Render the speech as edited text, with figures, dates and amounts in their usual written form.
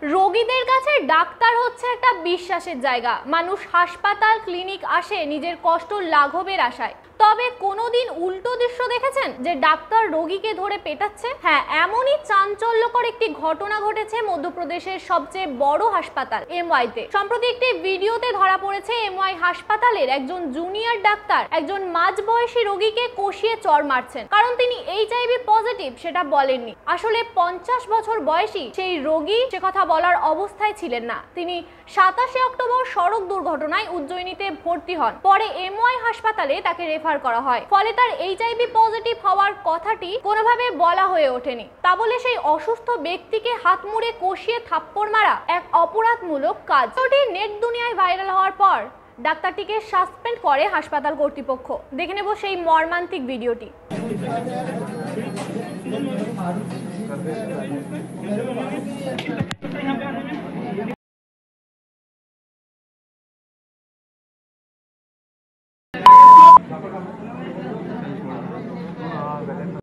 রোগীদের কাছে ডাক্তার হচ্ছে একটা বিশ্বাসের জায়গা। মানুষ হাসপাতাল ক্লিনিক আসে নিজের কষ্ট লাঘবের আশায়। তবে কোনোদিন উল্টো দৃশ্য দেখেছেন যে ডাক্তার রোগীকে ধরে পেটাচ্ছে? হ্যাঁ, এমনই চাঞ্চল্যকর একটি ঘটনা ঘটেছে মধ্যপ্রদেশের সবচেয়ে বড় হাসপাতাল এমওয়াইতে। সম্প্রতি একটি ভিডিওতে ধরা পড়েছে এমওয়াই হাসপাতালের একজন জুনিয়র ডাক্তার একজন মাঝবয়সী রোগীকে কষিয়ে চড় মারছেন, কারণ তিনি এইচআইভি পজিটিভ সেটা বলেননি। আসলে 50 বছর বয়সী সেই রোগী সে কথা বলার অবস্থায় ছিলেন না। তিনি 27 অক্টোবর সড়ক দুর্ঘটনায় উজ্জয়িনীতে ভর্তি হন। পরে এমওয়াই হাসপাতালে তাকে রেফার করা হয়। ফলে তার এইচআইভি পজিটিভ হওয়ার কথাটি কোনোভাবে বলা হয়ে ওঠেনি। তা বলে সেই অসুস্থ ব্যক্তিকে হাত মুড়ে কষিয়ে থাপ্পড় মারা এক অপরাধমূলক কাজ। ভিডিওটি নেট দুনিয়ায় ভাইরাল হওয়ার পর ডাক্তারটিকে সাসপেন্ড করে হাসপাতাল কর্তৃপক্ষ। দেখে নেব সেই মর্মান্তিক ভিডিওটি।